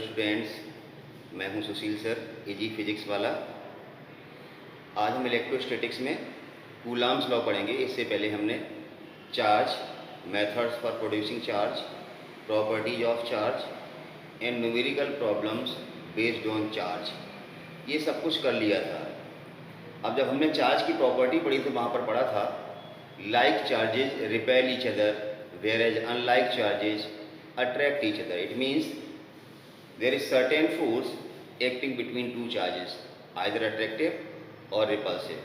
Students, मैं हूं सुशील sir, एजी physics वाला। आज हम इलेक्ट्रोस्टैटिक्स में कूलाम्स लॉ पढ़ेंगे। इससे पहले हमने charge, methods for producing charge, properties of charge and numerical problems based on charge, ये सब कुछ कर लिया था। अब जब हमने चार्ज की प्रॉपर्टी पढ़ी तो वहाँ पर पढ़ा था like charges repel each other whereas unlike charges attract each other. It means there is certain force acting between two charges, either attractive or repulsive.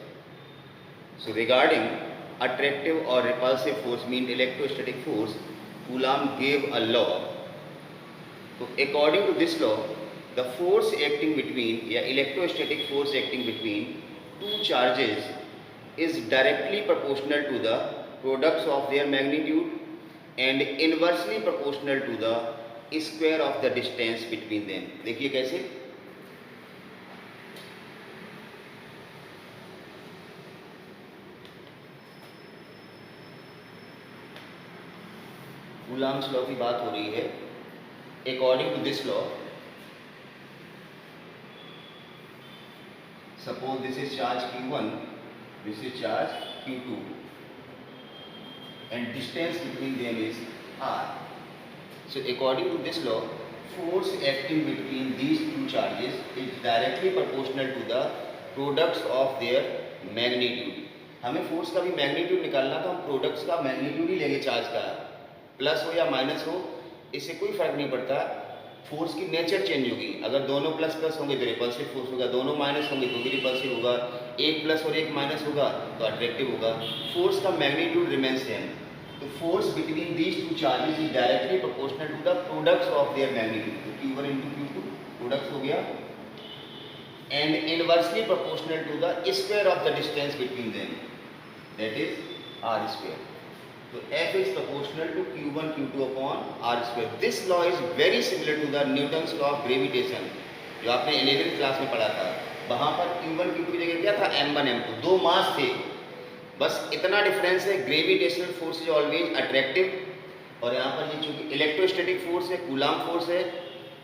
So regarding attractive or repulsive force means electrostatic force, Coulomb gave a law. So according to this law, the force acting between electrostatic force acting between two charges is directly proportional to the products of their magnitude and inversely proportional to the square of the distance between them. देखिए कैसे, coulombs law की बात हो रही है। According to this law, suppose this is charge Q1, this is charge Q2 and distance between them is r. So according to this law, force acting between these two charges is directly proportional to the products of their magnitude. हमें force का भी magnitude निकालना तो हम products का magnitude ही लेंगे। Charge का plus हो या माइनस हो, इससे कोई फर्क नहीं पड़ता। फोर्स की नेचर चेंज होगी। अगर दोनों प्लस प्लस होंगे तो रिपल्सिव फोर्स होगा, दोनों माइनस होंगे तो भी रिपल्सिव होगा, एक प्लस और एक माइनस होगा तो अट्रैक्टिव होगा। फोर्स का मैग्नीट्यूड रिमेन्स सेम। तो force between these two charges is directly proportional to the products of their magnitude. तो Q1 इंटू Q2 प्रोडक्ट्स हो गया, and inversely proportional to the square of the distance between them, that is r square. तो F is proportional to Q1 Q2 upon r square. This law is very similar to the Newton's law of gravitation, जो आपने 11th class में पढ़ा था। वहाँ पर Q1 Q2 की जगह क्या था, M1 M2, दो मास थे, बस इतना डिफरेंस है। Gravitational force is always attractive, और यहाँ पर ये चूंकि इलेक्ट्रोस्टैटिक फोर्स है, कूलाम्ब फोर्स है,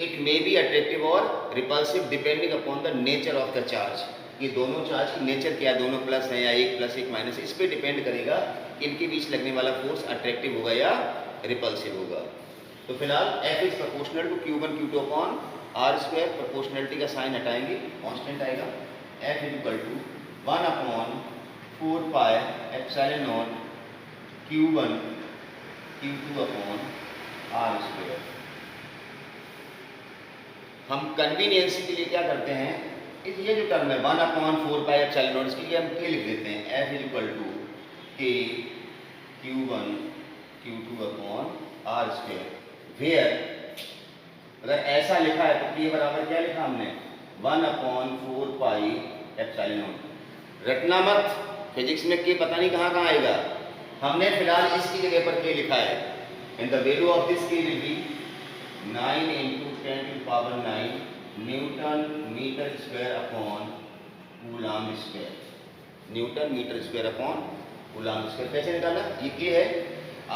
इट मे बी अट्रैक्टिव और repulsive depending upon the nature of the charge. ये दोनों चार्ज की नेचर क्या है, दोनों प्लस है या एक प्लस एक माइनस, इस पर डिपेंड करेगा इनके बीच लगने वाला फोर्स अट्रैक्टिव होगा या रिपल्सिव होगा। तो फिलहाल F is proportional to Q1 Q2 upon r square. Proportionality का साइन हटाएंगे, कांस्टेंट आएगा। F is equal to 1 upon 4 pi epsilon naught Q1 Q2 upon r square. हम कन्वीनियंस के लिए क्या करते हैं, ये जो टर्म है 1 अपॉन 4 पाई एप्सिलॉन नॉट, इसके लिए हम K लिख देते हैं। F is equal to K Q1 Q2 upon r square. Where अगर ऐसा लिखा है तो K बराबर क्या लिखा हमने, 1 अपॉन 4 पाई एप्सिलॉन नॉट। रटना मत, फिजिक्स में K पता नहीं कहाँ कहाँ आएगा। हमने फिलहाल इसकी जगह पर K लिखा है, and the value of this K will be 9 into 10 to power 9 newton metre square upon coulomb square. Newton metre square upon coulomb square. कैसे निकाला, ये K है,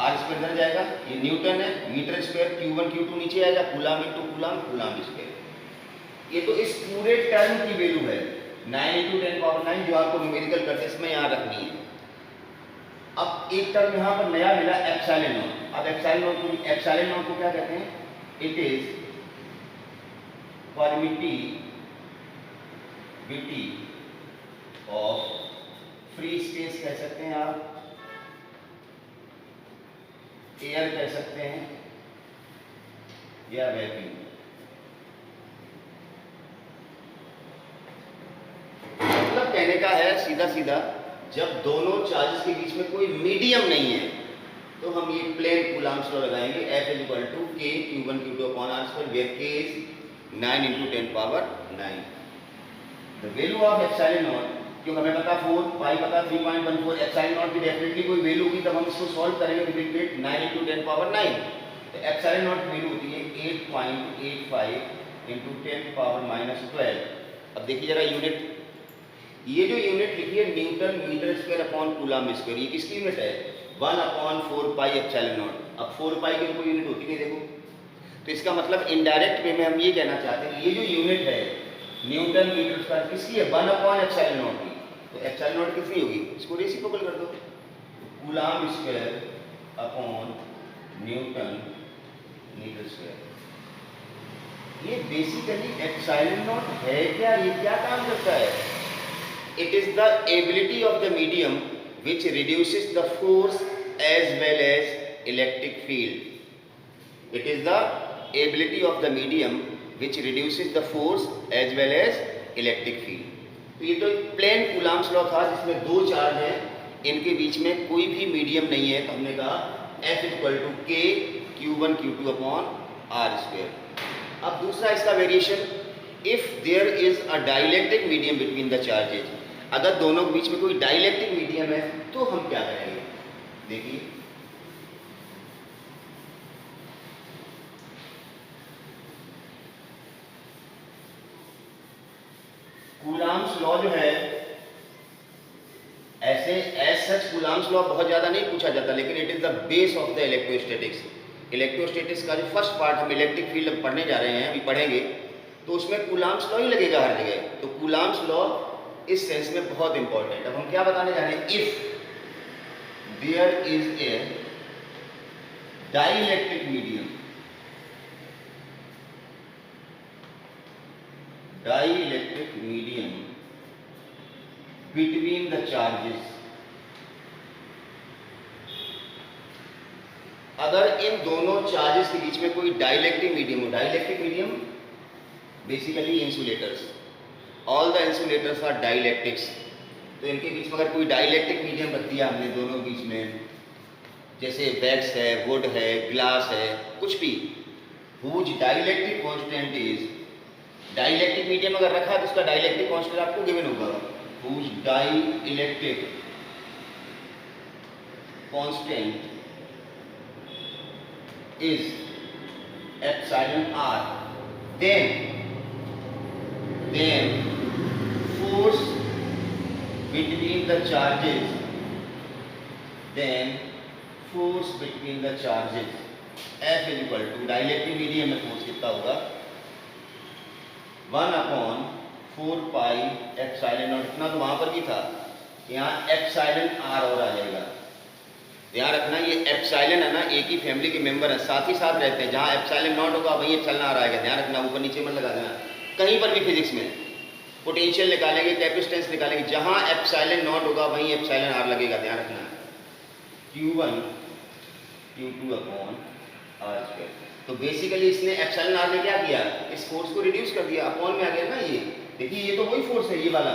r स्क्वायर इधर जाएगा, ये न्यूटन है, मीटर स्क्वायर Q1 Q2 नीचे आएगा, coulomb into coulomb, coulomb square. ये तो इस पूरे टर्म की वैल्यू है 9 इंटू 10 पावर 9, जो आपको न्यूमेरिकल करते इसमें यहाँ रखनी है। अब एक टर्म यहाँ पर नया मिला एप्सिलॉन नॉट। अब एप्सिलॉन नॉट को क्या कहते हैं, it is permittivity of free space कह सकते हैं आप, एयर कह सकते हैं, या वैक्यूम। मतलब कहने का है सीधा सीधा, जब दोनों चार्जेस के बीच में कोई मीडियम नहीं है तो हम ये प्लेन कूलाम्ब लॉ लगाएंगे। F is equal to K Q1 Q2 upon r square, where K is 9 into 10 power 9। The value of epsilon naught, क्यों हमें पता 4 पाई पता 3.14, एप्सिलॉन नॉट की डेफिनेटली कोई वैल्यू होगी तब हम इसको सॉल्व करेंगे। तो विल गेट 9 इंटू 10 पावर 9। तो एप्सिलॉन नॉट की वैल्यू होती है 8.85 इंटू 10 पावर -12। अब देखिए जरा यूनिट, ये जो यूनिट लिखी है newton metre square upon coulomb square, ये किसकी यूनिट है, 1 अपॉन 4 पाई एप्सिलॉन नॉट। अब 4 पाई की कोई यूनिट होती नहीं, देखो तो इसका मतलब इनडायरेक्ट वे में हम ये कहना चाहते हैं ये जो यूनिट है न्यूटन मीटर स्क्वायर किसकी है 1/एप्सिलॉन नॉट की। तो एप्सिलॉन नॉट कितनी होगी इसको रेसिप्रोकल कर दो coulomb square upon newton metre square. ये बेसिकली एप्सिलॉन नॉट है क्या ये क्या काम करता है। It is the ability of the medium which reduces the force as well as electric field. It is the ability of the medium which reduces the force as well as electric field. तो ये तो plane Coulomb's law था जिसमें दो charge हैं इनके बीच में कोई भी मीडियम नहीं है तो हमने कहा F इक्वल टू के Q1 Q2 upon are square. अब दूसरा इसका variation if there is a dielectric medium between the charges, अगर दोनों के बीच में कोई डाइलेक्ट्रिक मीडियम है तो हम क्या करेंगे देखिए कूलम्ब्स लॉ जो है ऐसे एज सच कूलम्ब्स लॉ बहुत ज्यादा नहीं पूछा जाता लेकिन it is the base of the electrostatics. Electrostatics का जो फर्स्ट पार्ट हम इलेक्ट्रिक फील्ड पढ़ने जा रहे हैं अभी पढ़ेंगे तो उसमें कूलम्ब्स लॉ ही लगेगा हर जगह। तो कूलम्ब्स लॉ इस सेंस में बहुत इंपॉर्टेंट। अब हम क्या बताने जा रहे हैं if there is a dielectric medium between the charges, अगर इन दोनों चार्जेस के बीच में कोई डाइलेक्ट्रिक मीडियम हो, dielectric medium basically insulators, all the insulators are dielectrics. तो इनके बीच में अगर कोई डाइलेक्ट्रिक मीडियम रख दिया हमने दोनों बीच में जैसे वैक्स है वुड है ग्लास है कुछ भी whose dielectric constant is, dielectric medium अगर रखा तो उसका डाइलेक्ट्रिक कांस्टेंट आपको गिवन होगा whose dielectric constant is epsilon R, then force between the charges, F is equal to dielectric medium में फोर्स कितना होगा 1/4 पाई एप्सिलॉन नॉट। इतना तो वहां पर भी था, यहाँ एप्सिलॉन आर और आ जाएगा। ध्यान रखना ये एप्सिलॉन है ना एक ही फैमिली के मेंबर है साथ ही साथ रहते हैं, जहाँ एप्सिलॉन नॉट होगा वहीं एप्सिलॉन आर आएगा। ध्यान रखना ऊपर नीचे मत लगा देना। कहीं पर भी फिजिक्स में पोटेंशियल निकालेंगे कैपेसिटेंस निकालेंगे जहाँ एप्सिलॉन नॉट होगा वहीं एप्सिलॉन आर लगेगा। ध्यान रखना Q1 Q2 upon are square. तो बेसिकली इसने एप्सिलॉन आर ने क्या किया इस फोर्स को रिड्यूस कर दिया, अपॉन में आ गया ना। ये देखिए ये तो वही फोर्स है ये वाला,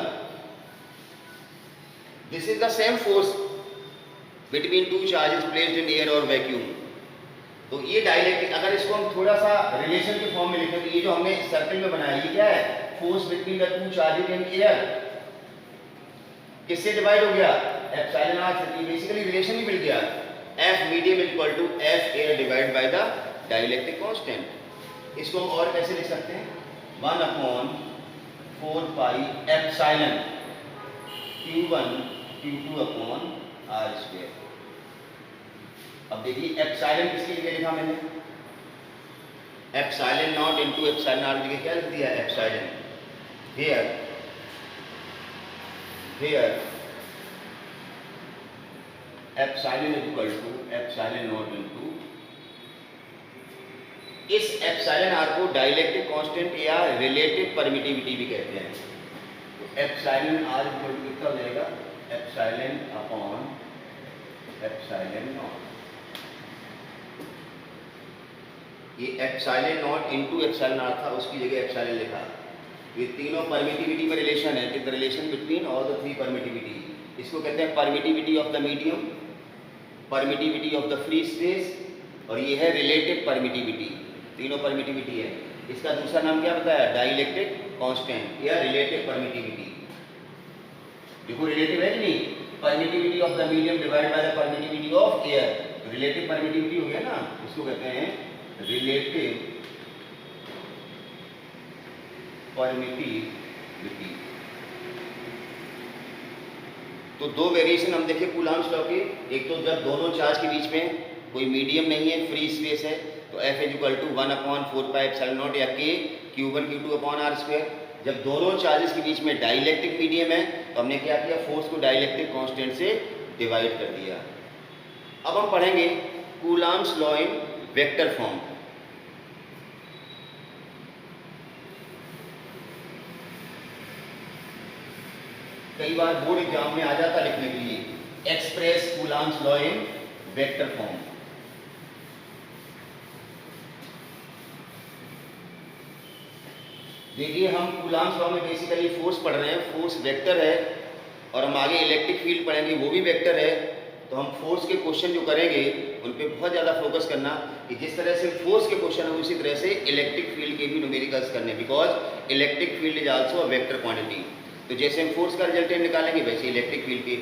this is the same force between two charges placed in air और वैक्यूम। तो ये डाइलेक्ट्रिक अगर इसको हम थोड़ा सा रिलेशन के फॉर्म में लिखें तो ये जो हमने सर्कल में बनाया ये क्या है force between the two charges in air, किससे डिवाइड हो गया एप्सिलॉन आर से। बेसिकली रिलेशन ही मिल गया F medium equal to F air divide by the dielectric constant. इसको हम और कैसे लिख सकते हैं 1/4 pi epsilon Q1 Q2 upon are square. अब देखिए एप्सिलॉन किसके लिए लिखा मैंने epsilon naught into epsilon r की क्या लिख दिया epsilon here epsilon equal to epsilon naught into, इस एप्सिलॉन आर को डाइलेक्ट्रिक कांस्टेंट या रिलेटिव परमिटिविटी भी कहते हैं। तो एप्सिलॉन आर इक्वल टू कितना हो जाएगा एप्सिलॉन अपॉन एप्सिलॉन नॉट। ये epsilon naught into epsilon r था उसकी जगह एप्सिलॉन लिखा। ये तीनों परमिटिविटी में रिलेशन है, the relation between all the three permittivity. इसको कहते हैं permittivity of the medium, permittivity of the free space और ये है रिलेटिव परमिटिविटी। तीनों परमिटिविटी है। इसका दूसरा नाम क्या बताया डाइलेक्ट्रिक कांस्टेंट या रिलेटिव परमिटिविटी। देखो रिलेटिव है कि नहीं, permittivity of the medium divide by the permittivity of air, तो रिलेटिव परमिटिविटी हो गया ना, इसको कहते हैं रिलेटिव परमिटिविटी। तो दो वेरिएशन हम देखें कूलम्ब्स लॉ के, एक तो जब दोनों चार्ज के बीच में कोई मीडियम नहीं है फ्री स्पेस है तो F इज इक्वल टू 1/4πε0 या K Q1 Q2/r²। जब दोनों चार्जेस के बीच में डाइलेक्ट्रिक मीडियम है तो हमने क्या किया, फोर्स को डाइलेक्ट्रिक कांस्टेंट से डिवाइड कर दिया। अब हम पढ़ेंगे Coulomb's law in vector form. कई बार बोर्ड एग्जाम में आ जाता लिखने के लिए, express Coulomb's law in vector form. देखिए हम कूलॉम्स लॉ में बेसिकली फोर्स पढ़ रहे हैं, फोर्स वेक्टर है, और हम आगे इलेक्ट्रिक फील्ड पढ़ेंगे वो भी वेक्टर है। तो हम फोर्स के क्वेश्चन जो करेंगे उन पे बहुत ज़्यादा फोकस करना कि जिस तरह से फोर्स के क्वेश्चन है उसी तरह से इलेक्ट्रिक फील्ड के भी न्यूमेरिकल्स करने, because electric field is also a vector quantity. तो जैसे हम फोर्स का रिजल्टेंट निकालेंगे वैसे इलेक्ट्रिक फील्ड की,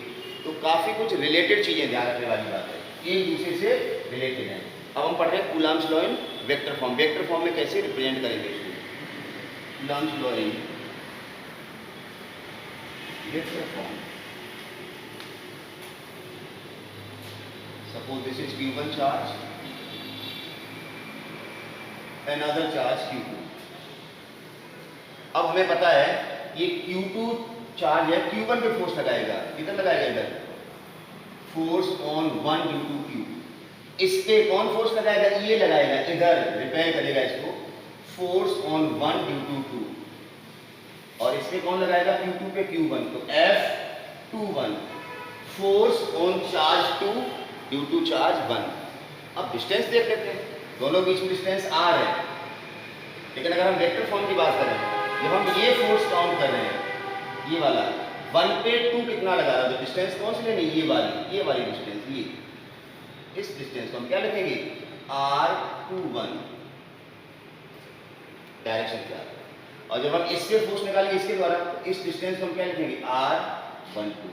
तो काफ़ी कुछ रिलेटेड चीज़ें ध्यान रखने वाली बात है, एक दूसरे से रिलेटेड है। अब हम पढ़ रहे हैं Coulomb's law in vector form. Vector form में कैसे रिप्रेजेंट करेंगे इसको, Coulomb's law in vector form. Suppose this is Q1 charge, another charge Q2। अब हमें पता है ये Q2 चार्ज है, Q1 पे फोर्स लगाएगा, कितना लगाएगा इधर, force on 1 due to Q। इस पे कौन फोर्स लगाएगा, ये लगाएगा, इधर रिपेयर करेगा इसको, फोर्स ऑन 1 ड्यू टू 2। और इस पे कौन लगाएगा, Q2 पे Q1, तो F21 force on charge 2 due to charge 1। अब डिस्टेंस देख लेते हैं, दोनों बीच में डिस्टेंस r है, लेकिन अगर हम वेक्टर फॉर्म की बात करें, जब हम ये फोर्स काउंट कर रहे हैं, ये वाला 1 पे 2 कितना लगा रहा है, तो डिस्टेंस कौन सी लेनी, ये वाली डिस्टेंस, ये इस डिस्टेंस को हम क्या लिखेंगे, R21 डायरेक्शन क्या है। और जब हम इससे फोर्स निकालेंगे इसके द्वारा, तो इस डिस्टेंस को हम क्या लिखेंगे, R12।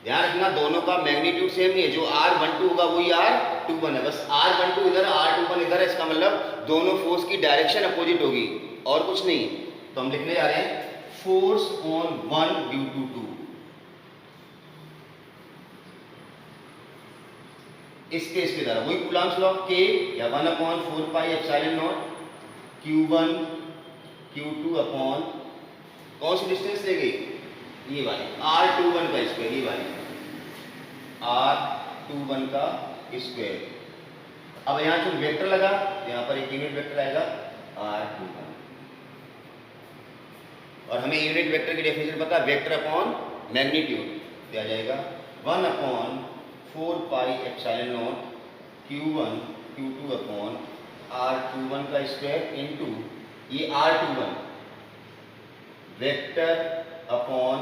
ध्यान रखना दोनों का मैग्नीट्यूड सेम नहीं है, जो R12 होगा वही R21 है, बस R12 इधर R21 इधर है, इसका मतलब दोनों फोर्स की डायरेक्शन अपोजिट होगी और कुछ नहीं। तो हम लिखने जा रहे हैं फोर्स ऑन 1 ड्यू टू 2। इस केस के द्वारा वही कूलॉम्स लॉ K या 1/4πε0 Q1 Q2 अपॉन कौन सी डिस्टेंस लेगी, ये वाली R21 का स्क्वायर, ये वाली R21 का स्क्वायर। अब यहाँ जो वेक्टर लगा, यहाँ पर एक यूनिट वेक्टर आएगा R21, और हमें यूनिट वेक्टर की डेफिनेशन पता है, वेक्टर अपॉन मैग्नीट्यूड दिया जाएगा 1/4πε0 Q1 Q2 अपॉन R21 का स्क्वायर इंटू ये R21 vector upon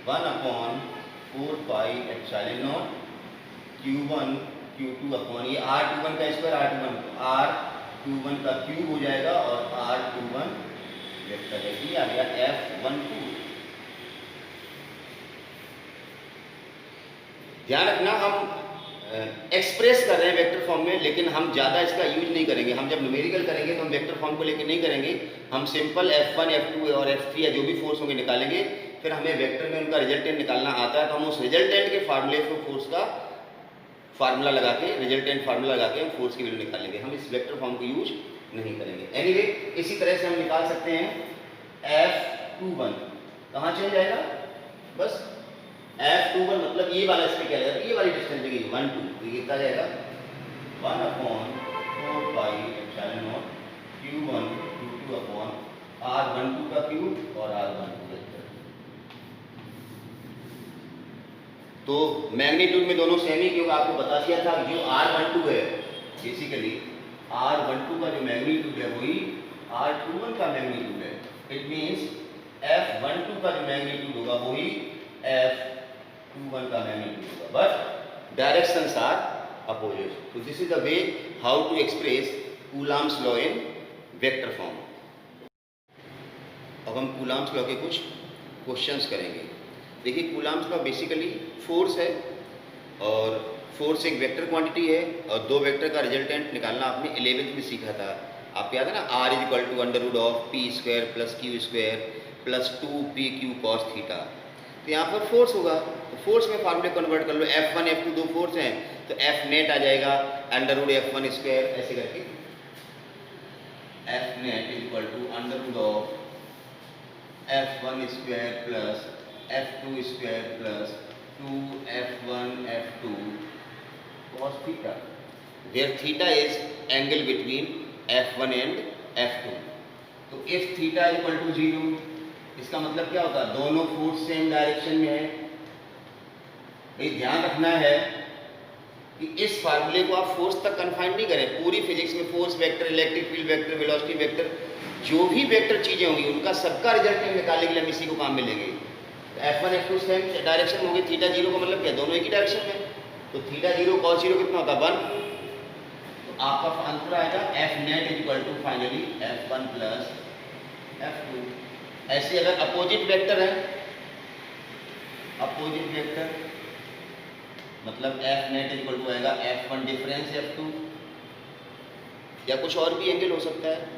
1/4πε0 Q1 Q2 upon ये R21 का स्क्वायर, R21 का क्यूब हो जाएगा, और R21 वेक्टर है, ये आ गया F12। ध्यान रखना हम एक्सप्रेस कर रहे हैं वेक्टर फॉर्म में, लेकिन हम ज़्यादा इसका यूज नहीं करेंगे। हम जब न्यूमेरिकल करेंगे तो हम वेक्टर फॉर्म को लेकर नहीं करेंगे, हम सिंपल F1 F2 और F3 या जो भी फोर्स होंगे निकालेंगे। फिर हमें वेक्टर में उनका रिजल्टेंट निकालना आता है, तो हम उस रिजल्टेंट के फार्मूले को फोर्स का फार्मूला लगा के, रिजल्टेंट फार्मूला लगा के हम फोर्स की वैल्यू निकालेंगे, हम इस वेक्टर फॉर्म को यूज नहीं करेंगे। एनीवे इसी तरह से हम निकाल सकते हैं F21 कहाँ चल जाएगा, बस F21 मतलब ये वाला, इसमें क्या जाएगा, ये वाली डिस्टेंस देगी 1 2, तो ये कितना जाएगा 1/4πε0 Q1 Q2 अपॉन R12 का क्यूब और R12 वेक्टर। तो मैग्नीट्यूड में दोनों सेम ही, क्योंकि आपको बता दिया था जो R12 है, बेसिकली R12 का जो मैग्नीट्यूड है वही R21 का मैग्नीट्यूड है। इट मीन्स F12 का जो मैग्नीट्यूड होगा वही F21 का मैग्नीट्यूड होगा, बट डायरेक्शंस आर अपोजिट। तो this is the way how to express Coulomb's law in vector form. अब हम कूलॉम्स लॉ के कुछ क्वेश्चंस करेंगे। देखिए कूलॉम्स लॉ बेसिकली फोर्स है, और फोर्स एक वेक्टर क्वांटिटी है, और दो वेक्टर का रिजल्टेंट निकालना आपने 11th में सीखा था। आपको याद है ना, R = √p² + q² + 2pq cos theta. तो यहाँ पर फोर्स होगा, तो फोर्स में फार्मूले कन्वर्ट कर लो, F1 F2 दो फोर्स हैं, तो F नेट आ जाएगा अंडर रूट F1 स्क्वायर ऐसे करके, F net equal to under root of F1 square plus F2 square plus 2F1 F2 cos theta, where theta is angle between F1 and F2. तो if theta equal to 0, इसका मतलब क्या होता है, दोनों force same direction में है। भाई ध्यान रखना है कि इस फार्मूले को आप फोर्स तक कन्फाइन नहीं करें। पूरी फिजिक्स में force vector, electric field vector, velocity vector, जो भी वेक्टर चीजें होंगी उनका सबका रिजल्ट निकालने के लिए हम इसी को काम में लेंगे। F1 F2 सेम डायरेक्शन में होगी, थीटा 0 का मतलब क्या, दोनों एक ही डायरेक्शन में, तो थीटा 0 cos 0 कितना होता है 1, तो आपका आंसर आएगा F net equal to finally F1 plus F2। ऐसे अगर अपोजिट वेक्टर है, अपोजिट वेक्टर मतलब F नेट इक्वल टू आएगा F1 डिफरेंस F2, या कुछ और भी एंगल हो सकता है।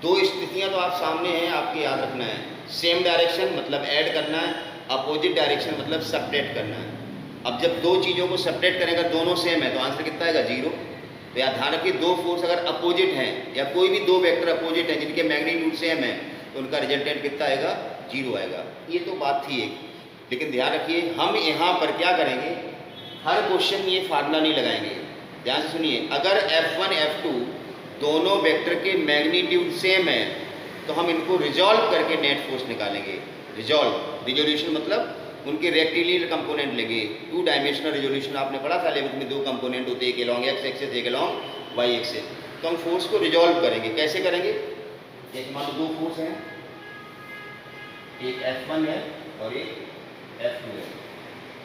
दो स्थितियां तो आप सामने हैं, आपके याद रखना है। सेम डायरेक्शन मतलब ऐड करना है, अपोजिट डायरेक्शन मतलब सेपरेट करना है। अब जब दो चीज़ों को सेपरेट करेंगे, दोनों सेम है, तो आंसर कितना आएगा 0। तो याद ध्यान रखिए, दो फोर्स अगर अपोजिट हैं या कोई भी दो वेक्टर अपोजिट हैं जिनके मैग्नीट्यूड सेम है, तो उनका रिजल्टेंट कितना आएगा 0 आएगा। ये तो बात थी एक, लेकिन ध्यान रखिए हम यहाँ पर क्या करेंगे, हर क्वेश्चन में ये फार्मूला नहीं लगाएंगे। ध्यान से सुनिए, अगर F1 F2 दोनों वेक्टर के मैग्नीट्यूड सेम है तो हम इनको रिजॉल्व करके नेट फोर्स निकालेंगे। रिजॉल्व, रिजोल्यूशन मतलब उनके रेक्टिलिनियर कंपोनेंट लेंगे। 2 डायमेंशनल रिजोल्यूशन आपने पढ़ा था, लेकिन में 2 कंपोनेंट होते हैं, एक अलॉन्ग एक्स एक्सिस, एक अलॉन्ग वाई एक्सिस। तो हम फोर्स को रिजॉल्व करेंगे। कैसे करेंगे, जैसे मान लो दो फोर्स हैं, एक F1 है और एक F2 है।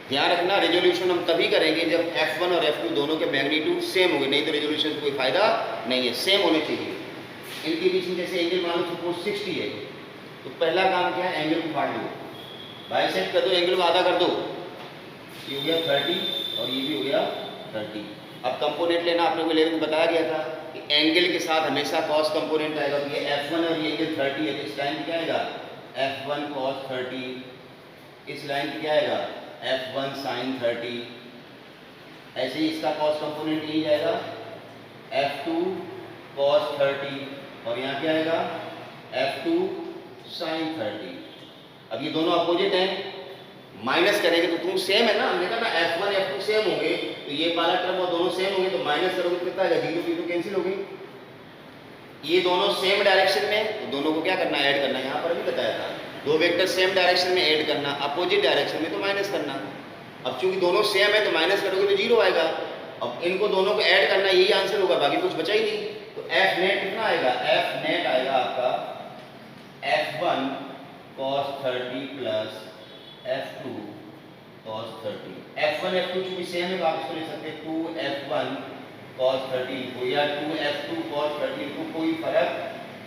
ध्यान रखना, रेजोल्यूशन हम तभी करेंगे जब F1 और F2 दोनों के मैग्नीट्यूड सेम होंगे, नहीं तो रेजोल्यूशन का कोई फायदा नहीं है, सेम होने चाहिए। इनके बीच में जैसे एंगल मान लो सपोज 60 है, तो पहला काम क्या है, एंगल को काट दो, बाइसेक्ट कर दो, एंगल को आधा कर दो, ये हो गया 30 और ये भी हो गया 30। अब कंपोनेंट लेना आपने को 11 में बताया गया था कि एंगल के साथ हमेशा कॉस कंपोनेंट आएगा। तो ये F1 और ये एंगल 30 है, तो इस लाइन क्या आएगा F1 cos 30, इस लाइन क्या आएगा F1 sin 30। ऐसे ही इसका कॉस कंपोनेंट यही जाएगा F2 cos 30, और यहाँ क्या आएगा F2 sin 30। अब ये दोनों अपोजिट हैं, माइनस करेंगे तो तुम सेम है ना, हमने कहा ना F1 F2 सेम होंगे, तो ये वाला टर्म और दोनों सेम होंगे, तो माइनस करोगे तो कितना आएगा 0 0 कैंसिल हो गई। ये दोनों सेम डायरेक्शन में, तो दोनों को क्या करना, ऐड करना। यहाँ पर भी बताया था, दो वेक्टर सेम डायरेक्शन में ऐड करना, अपोजिट डायरेक्शन में तो माइनस करना। अब चूंकि दोनों सेम है तो माइनस करोगे तो 0 आएगा। अब इनको दोनों को ऐड करना, यही आंसर होगा, बाकी कुछ बचा ही नहीं। तो F नेट कितना आएगा, F नेट आएगा आपका F1 cos 30 plus F2 cos 30। F1 F2 चूंकि सेम है तो आप इसको लिख सकते हैं 2F1 cos 30 को, या 2F2 cos 30 को, कोई फर्क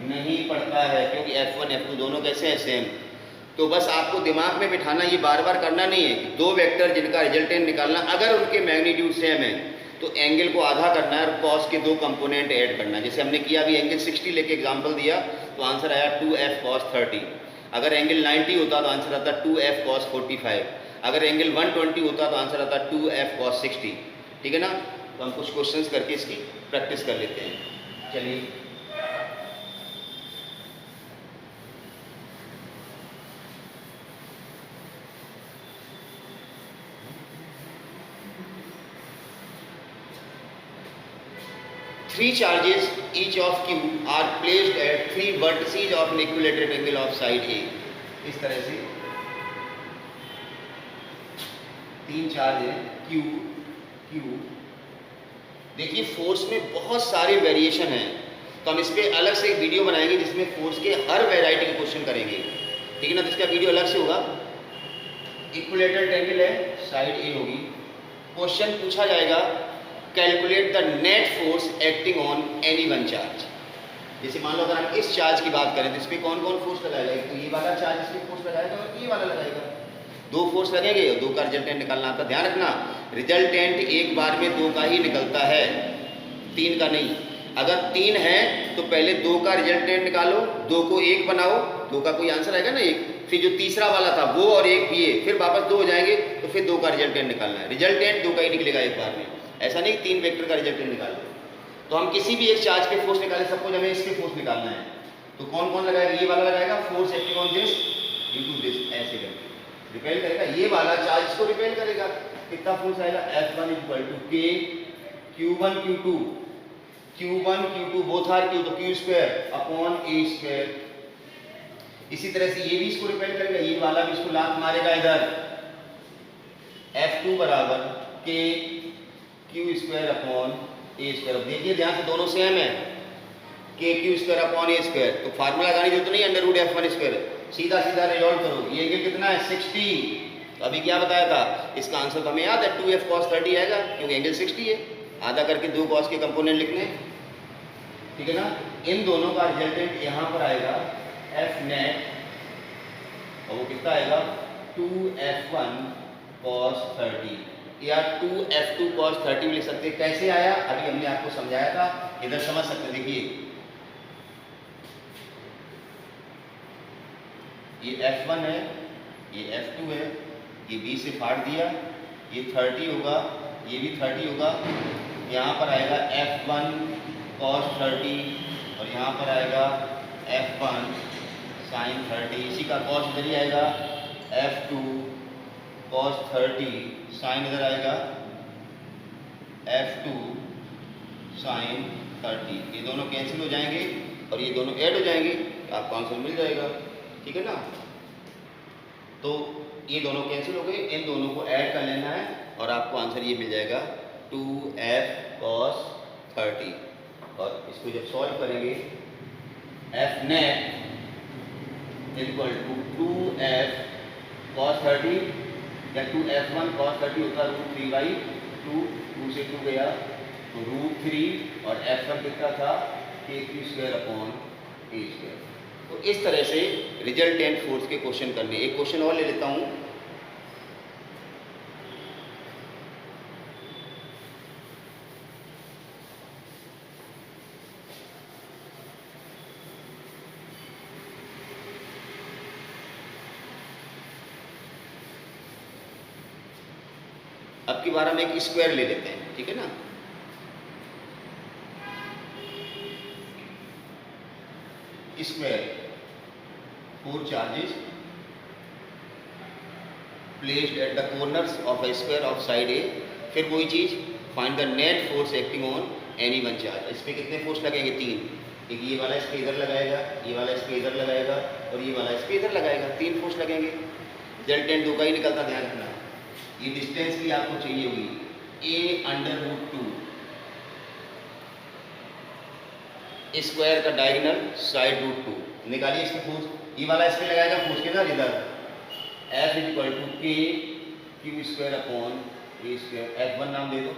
नहीं पड़ता है क्योंकि F1 F2 दोनों कैसे हैं, सेम। तो बस आपको दिमाग में बिठाना, ये बार बार करना नहीं है कि दो वेक्टर जिनका रिजल्टेंट निकालना, अगर उनके मैग्नीट्यूड सेम है तो एंगल को आधा करना है और कॉस के दो कंपोनेंट ऐड करना है। जैसे हमने किया अभी, एंगल 60 लेके एग्जांपल दिया तो आंसर आया 2F cos 30। अगर एंगल 90 होता तो आंसर आता 2F cos 45। अगर एंगल 120 होता तो आंसर आता 2F cos 60। ठीक है ना। तो हम कुछ क्वेश्चंस करके इसकी प्रैक्टिस कर लेते हैं। चलिए, three charges each of Q are placed at 3 vertices of an equilateral angle of side A। इस तरह से तीन चार्ज है Q Q। देखिए फोर्स में बहुत सारे वेरिएशन हैं, तो हम इस पर अलग से एक वीडियो बनाएंगे जिसमें फोर्स के हर वैरायटी के क्वेश्चन करेंगे। ठीक है ना। तो इसका वीडियो अलग से होगा। इक्विलेटरल एंगल है, साइड ए होगी। क्वेश्चन पूछा जाएगा calculate the net force acting on any one charge. जैसे मान लो अगर हम इस चार्ज की बात करें तो इस पर कौन कौन फोर्स लगाएगा, एक तो ये वाला चार्ज इस पर फोर्स लगाएगा और ये वाला लगाएगा, दो फोर्स लगेंगे और दो का रिजल्टेंट निकालना आता है। ध्यान रखना, रिजल्टेंट एक बार में दो का ही निकलता है, तीन का नहीं। अगर तीन है तो पहले दो का रिजल्टेंट निकालो, दो को एक बनाओ, दो का कोई आंसर आएगा ना एक, फिर जो तीसरा वाला था वो और एक ये, फिर वापस 2 हो जाएंगे, तो फिर 2 का रिजल्टेंट निकालना है। रिजल्टेंट 2 का ही निकलेगा एक बार में, ऐसा नहीं 3 वेक्टर का रिजल्टेंट निकाल लो। तो हम किसी भी एक चार्ज पे फोर्स निकालें, सपोज हमें इसके फोर्स निकालना है, तो कौन कौन लगाएगा? ये वाला लगाएगा, force acting on this due to this, ऐसे करके रिपेल करेगा। ये वाला चार्ज को रिपेल करेगा, कितना फोर्स आएगा? F1 equal to K Q1 Q2, Q1 Q2 both are Q, तो Q square upon A square. इसी तरह से ये भी इसको रिपेल करेगा, ये वाला भी इसको लात मारेगा इधर, F2 बराबर K Q square upon A square. अब देखिए ध्यान से, दोनों सेम है, K Q square upon A square, तो फार्मूला लगाने की जरूरत नहीं, अंडर रूट F1 स्क्वायर, सीधा सीधा रिजॉल्व करो। ये एंगल कितना है? 60। तो अभी क्या बताया था, इसका आंसर तो हमें याद है, 2F cos 30 आएगा, क्योंकि एंगल 60 है। आधा करके 2 cos के कंपोनेंट लिखने, ठीक है ना। इन दोनों का रिजल्टेंट यहाँ पर आएगा F नेट, और वो कितना आएगा? 2F1 cos 30 या 2F2 cos 30 भी लिख सकते हैं। कैसे आया अभी हमने आपको समझाया था, इधर समझ सकते। देखिए ये F1 है, ये F2 है, ये B से फाड़ दिया, ये 30 होगा, ये भी 30 होगा, यहाँ पर आएगा F1 cos 30 और यहाँ पर आएगा F1 sin 30, इसी का cos इधर ही आएगा, F2 cos 30 sin इधर आएगा F2 sin 30, ये दोनों कैंसिल हो जाएंगे और ये दोनों ऐड हो जाएंगे, तो आपको आंसर मिल जाएगा, ठीक है ना। तो ये दोनों कैंसिल हो गए, इन दोनों को ऐड कर लेना है और आपको आंसर ये मिल जाएगा 2F cos 30। और इसको जब सॉल्व करेंगे, F net equal to 2F cos 30 या 2F1 cos 30 होता है √3/2, 2 से 2 गया तो √3, और F1 कितना था? KQ square upon A square. तो इस तरह से रिजल्टेंट फोर्स के क्वेश्चन करने। एक क्वेश्चन और ले लेता हूं, अब की बार हम एक स्क्वायर ले लेते हैं, ठीक है ना। Square 4 charges placed at the corners of a square of side A, फिर वही चीज, find the net force acting on any one charge। इस पे कितने फोर्स लगेंगे? 3। एक ये वाला इस पे इधर लगाएगा, ये वाला इस पे इधर लगाएगा और ये वाला इस पे इधर लगाएगा, 3 फोर्स लगेंगे। रिजल्टेंट 2 का ही निकलता, ध्यान रखना। ये डिस्टेंस भी आपको चाहिए होगी, A√2 स्क्वायर का डायगोनल साइड √2 निकालिए इसके फोर्स। ये वाला इस पे लगाएगा फोर्स किधर? इधर, F equal to K Q square upon A square, F1 नाम दे दो।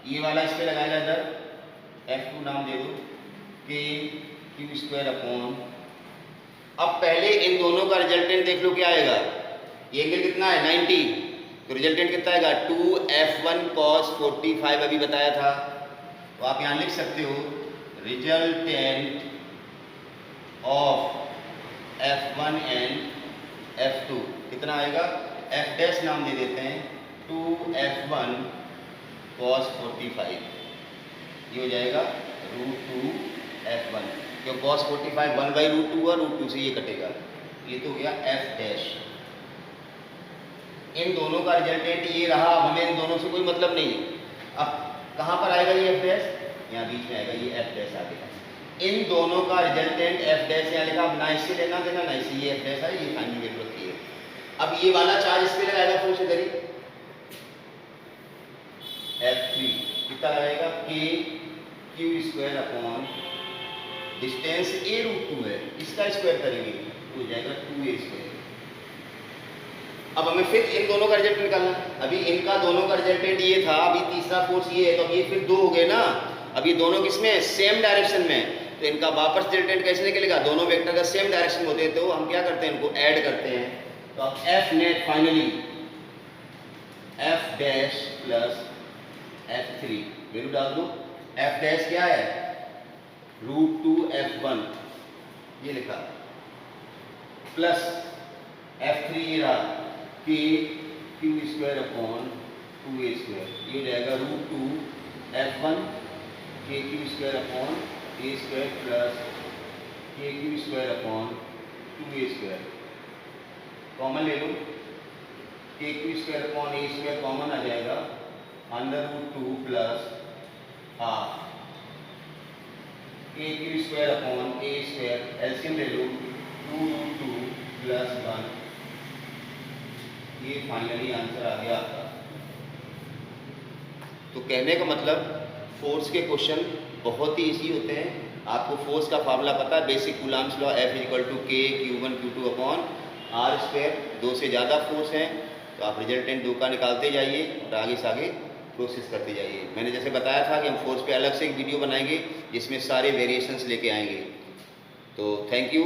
ये वाला इस पे लगाएगा इधर, F2 नाम दे दो, K Q स्क्वायर अपॉन। अब पहले इन दोनों का रिजल्टेंट देख लो क्या आएगा। ये एंगल कितना है? 90, तो रिजल्टेंट कितना आएगा? 2F1 cos 45 अभी बताया था, तो आप यहाँ लिख सकते हो resultant of F1 and F2 कितना आएगा? F डैश नाम दे देते हैं, 2F1 cos 45, ये हो जाएगा √2F1, क्यों cos 45 1/√2 हुआ, √2 से ये कटेगा, ये तो हो गया F डैश। इन दोनों का रिजल्टेंट ये रहा, अब हमें इन दोनों से कोई मतलब नहीं। अब कहाँ पर आएगा ये F डैश? यहाँ बीच में आएगा, ये F डैश आ गया। इन दोनों का रिजल्टेंट F डैश यहाँ लिखा, अब ना इससे लेना देना ना इससे, ये F डैश है, ये फाइनल वेट रखी है। अब ये वाला चार्ज इस पे लगाएगा फोर्स इधर ही, F3 कितना लगाएगा? K Q square upon distance A√2 है, इसका स्क्वायर करेंगे तो हो जाएगा 2A स्क्वायर। अब हमें फिर इन दोनों का रिजल्टेंट निकालना। अभी इनका दोनों का रिजल्टेंट ये था, अभी तीसरा फोर्स ये है, तो अब ये फिर 2 हो गए ना। अब ये दोनों किसमें है? सेम डायरेक्शन में, तो इनका वापस रिजल्टेंट कैसे निकलेगा? दोनों वेक्टर का सेम डायरेक्शन होते हैं, तो हम क्या करते हैं? इनको ऐड करते हैं। तो अब F net finally F dash plus F3 value डाल दो। F डैश क्या है? √2F1 ये लिखा, प्लस F3 ये रहा के q square upon 2a square, ये रहेगा √2 F1 k q square upon a square plus k q square upon 2a square. Common ले लो, k q square upon a square common आ जाएगा, √2 plus half k q square upon a square, LCM ले लो 2√2 plus 1। ये finally answer आ गया आपका। तो कहने का मतलब फोर्स के क्वेश्चन बहुत ही इजी होते हैं। आपको फोर्स का फार्मूला पता है, basic Coulomb's law, F = K Q1 Q2 upon R square. 2 से ज़्यादा फोर्स हैं तो आप रिजल्टेंट 2 का निकालते जाइए और आगे से आगे प्रोसेस करते जाइए। मैंने जैसे बताया था कि हम फोर्स पे अलग से एक वीडियो बनाएंगे जिसमें सारे वेरिएशंस लेके आएंगे। तो थैंक यू,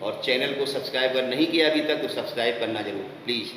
और चैनल को सब्सक्राइब अगर नहीं किया अभी तक तो सब्सक्राइब करना जरूर प्लीज़।